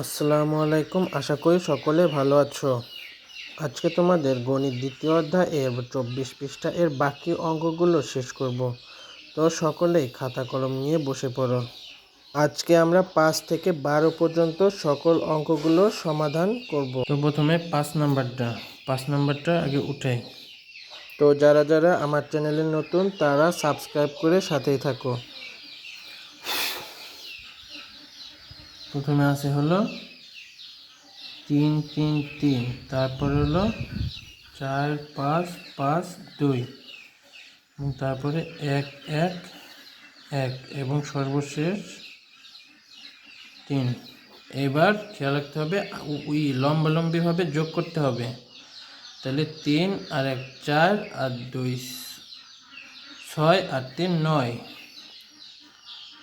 আসসালামু আলাইকুম, আশা করি সকলে ভালো আছো। আজকে তোমাদের গণিত দ্বিতীয় অধ্যায় এর 24 পৃষ্ঠা এর বাকি অঙ্কগুলো শেষ করব। তো সকলেই খাতা কলম নিয়ে বসে পড়ো। আজকে আমরা 5 থেকে 12 পর্যন্ত সকল অঙ্কগুলো সমাধান করব। তো প্রথমে 5 নাম্বারটা আগে উঠাই। তো যারা যারা আমার চ্যানেলে নতুন তারা সাবস্ক্রাইব করে সাথেই থাকো। প্রথমে আছে হলো 3 3 3, তারপর হলো 4 5 5 2 এবং তারপরে 1 1 1 এবং সর্বশেষ 3। এবার খেয়াল রাখতে হবে ওই লম্বালম্বিভাবে যোগ করতে হবে। তাহলে 3 আর 1 4 আর 2 6 আর 3 9,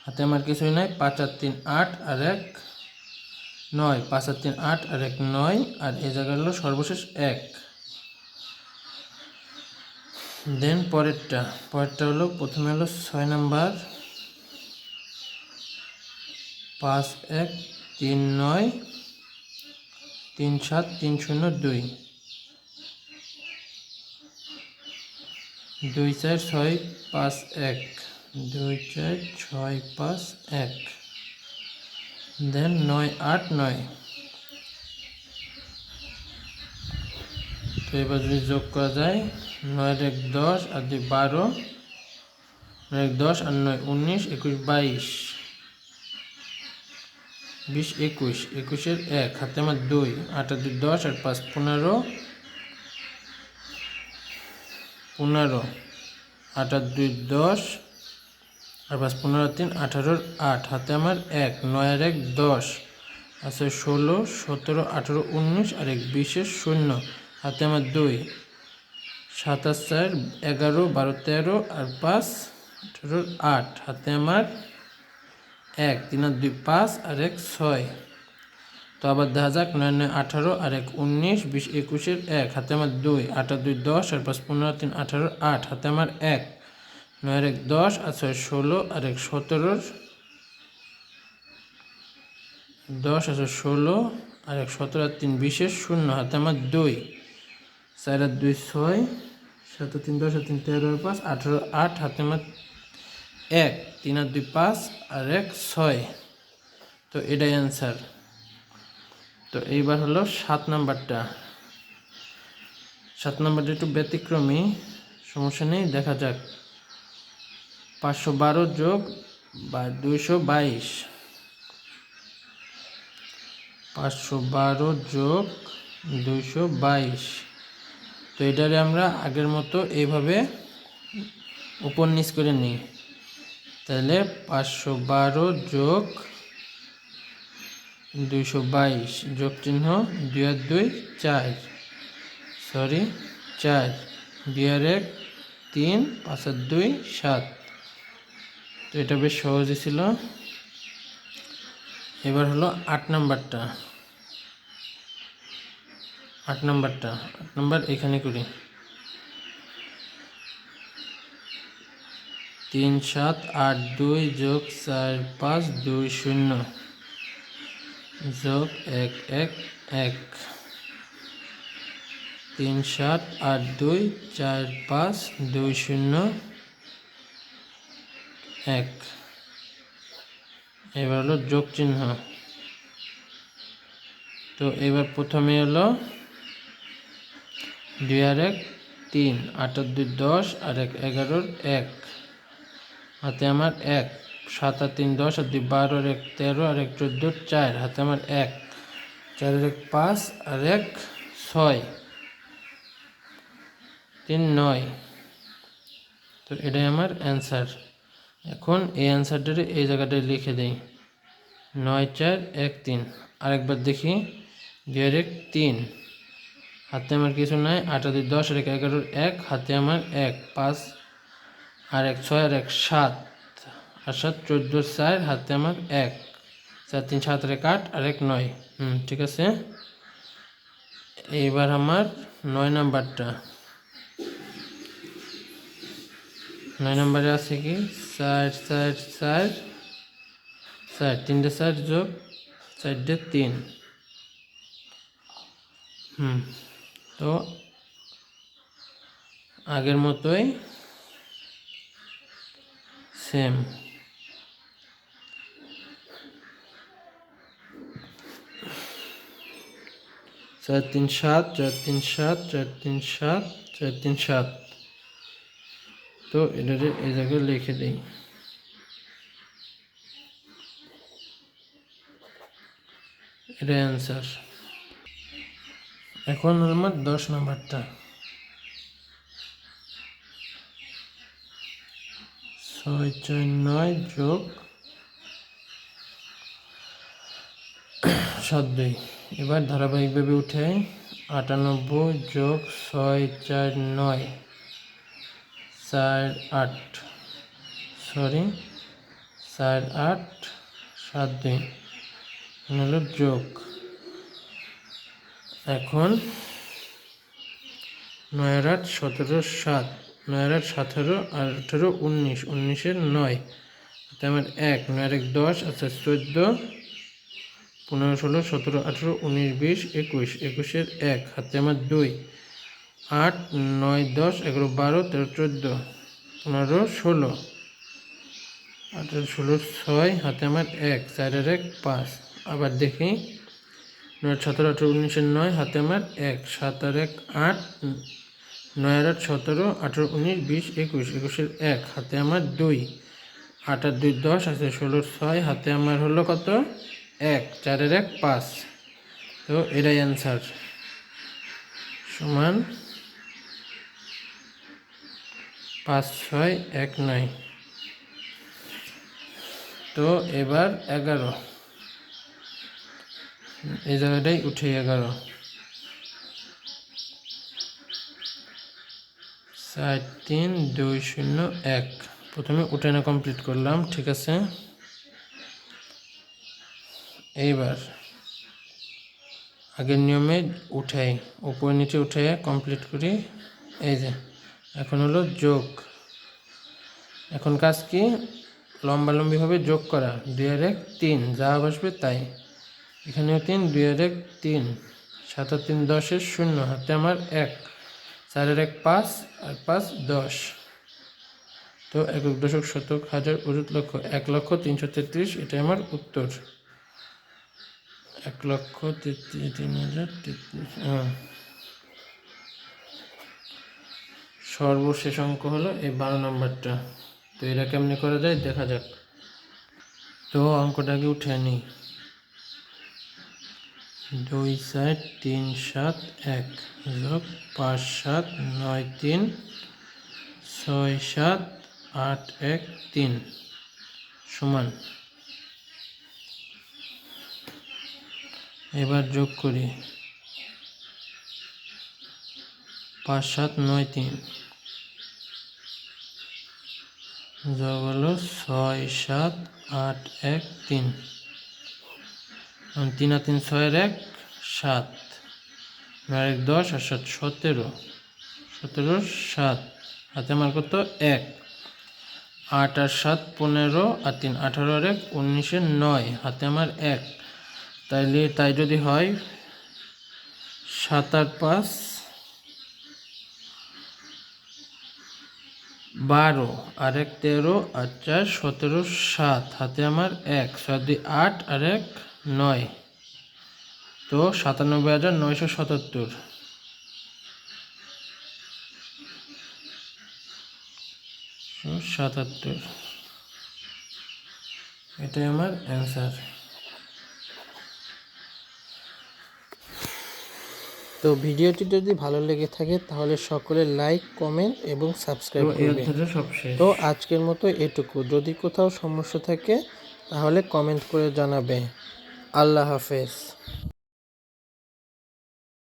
হাতে আমার কিছুই নাই। 5 আর 3 8 আর 1 9, 5 আর 3 8 আর 1 9, আর এই জায়গায় হলো সর্বশেষ 1। দেন পরেরটা হলো প্রথমে হলো 6 নাম্বার 5 1 3 9 3 7 3 0 2 2 4 6 5 1 2 4 6 5 1, দেন 9 8 9। তো এবার যদি যোগ করা যায় 9 1 10 আর 2 12, 9 1 10 আর 9 19 21 22 20 21, 21 এর 1, হাতে আমার 2, 8 আর 2 10 আর 5 15 15, 8 আর 2 10 আর 5 15 3 18 8, হাতে আমার 1, 9 আর 1 10 আছে 16 17 18 19 আর 1 20 0, হাতে আমার 2, 7 আর 4 11 12 13 আর 5 18 8, হাতে আমার 1, 3 আর 2 5 আর 1 6। তো আবার দেখা যাক 9 9 18 আর 1 19 20 21 এর 1, হাতে আমার 2, 8 আর 2 10 আর 5 15 3 18 8, হাতে আমার 1, 9 আর 1 10 আর 6 16 আর 1 17 10 আছে 16 আর 1 17 আর 3 20 0, হাতে আমার 2, 4 আর 2 6 7 আর 3 10 আর 3 13 আর 5 18 8, হাতে আমার 1, 3 আর 2 5 আর 1 6। তো এটাই অ্যান্সার। তো এইবার হলো 7 নাম্বারটা একটু ব্যতিক্রমী, সমস্যা নেই, দেখা যাক। 512 যোগ 222, 512 যোগ 222। তো এটারে আমরা আগের মতো এইভাবে উপর নিচ করে নিই। তাহলে 512 যোগ 222, যোগ চিহ্ন 2 আর 2 4, 4, 2 আর 1 3, 5 আর 2 7। তো এটা বেশ সহজই ছিল। এবার হলো 8 নাম্বারটা। 8 নাম্বার এখানে করি। 3 7 8 2 যোগ 4 5 2 0 যোগ 1 1 1, 3 7 8 2 4 5 2 0 1। এবার হলো যোগ চিহ্ন। তো এবার প্রথমে হলো 2 আর 1 3, 8 আর 2 10 আর 1 11 1, হাতে আমার 1, 7 আর 3 10 আর 2 12 আর 1 13 আর 1 14 4, হাতে আমার 1, 4 আর 1 5 আর 1 6, 3 9। তো এটাই আমার অ্যান্সার। এখন এই অ্যান্সারটারে এই জায়গাটায় লিখে দেই, 9 4 1 3। আরেকবার দেখি, 2 আর 1 3, হাতে আমার কিছু নাই। 8 আর 2 10 আর 1 11 1, হাতে আমার 1, 5 আর 1 6 আর 1 7 আর 7 14 4, হাতে আমার 1, 4 3 7 আর 1 8 আর 1 9। ঠিক আছে। এইবার আমার 9 নাম্বারটা। 9 নাম্বারে আছে কি 4 4 4 4, 3 4 যোগ সাইডে 3। তো আগের মতোই সেম। 4 3 7 4 3 7 4 3 7 4 3 7। তো এটারে এই জায়গায় লিখে দিই। এটা অ্যান্সার। এখন আমার 10 নাম্বারটা। 6 4 9 যোগ 7 2। এবার ধারাবাহিকভাবে উঠে 98 যোগ 6 4 9 4 8 4 8 7 2 হলো যোগ। এখন 9 8 17 7 9 8 17 18 19 19 9 আমার 1 9 1 10 আচ্ছা 14 15 16 17 18 19 20 21 21 1 হাতে আমার 2 8 9 10 11 12 13 14 15 16 18 16 6 হাতে আমার 1 4 1 5। আবার দেখি 9 17 18 19 9 হাতে আমার 1 7 1 8 9 8 17 18 19 20 21 21 1 হাতে আমার 2 8 8 2 10 আছে 16 6 হাতে আমার হলো কত 1 4 1 5। তো এটাই অ্যান্সার সমান 5 6 1 9। তো এবার 11 এই জায়গাটাই উঠে 11 4 3 2 0 1। প্রথমে উঠানো কমপ্লিট করলাম, ঠিক আছে। এইবার আগের নিয়মে উঠাই, উপরে নিচে উঠে কমপ্লিট করি। এই যে এখন হলো যোগ। এখন কাজ কি, লম্বালম্বিভাবে যোগ করা। 2 আর 1 3, যা বসবে তাই। এখানেও 3, 2 আর 1 3, 7 আর 3 10 0 হাতে আমার 1 4 আর 1 5 আর 5 10। তো একক দশক শতক হাজার অযুত লক্ষ 1,03,33। এটাই আমার উত্তর। 1,33,033। সর্বশেষ অঙ্ক হলো এই 12 নম্বরটা। তো এটা কেমনি করা যায় দেখা যাক। তো অঙ্কটাকে উঠে নিই। 2 4 3 7 1 যোগ 5 7 9 3 6 7 8 1 3 সমান। এবার যোগ করি। 5 7 9 3 যোগ হলো 6 7 8 1 3। 3 আর 3 6 আর 1 7, 9 আর 1 10 আর 7 17 17 7 হাতে আমার কত 1 8 আর 7 15 আর 3 18 আর 1 19 9 হাতে আমার 1। তাই যদি হয় 7 আর 5 12 আর 1 13 আর 4 17 7 হাতে আমার 1 6 2 8 আর 1 9। তো 97,977। তো 77, এটাই আমার অ্যান্সার। তো ভিডিওটি যদি ভালো লেগে থাকে তাহলে সকলে লাইক, কমেন্ট এবং সাবস্ক্রাইব করবেন। তো আজকের মতো এটুকু। যদি কোথাও সমস্যা থাকে তাহলে কমেন্ট করে জানাবে। আল্লাহ হাফেজ।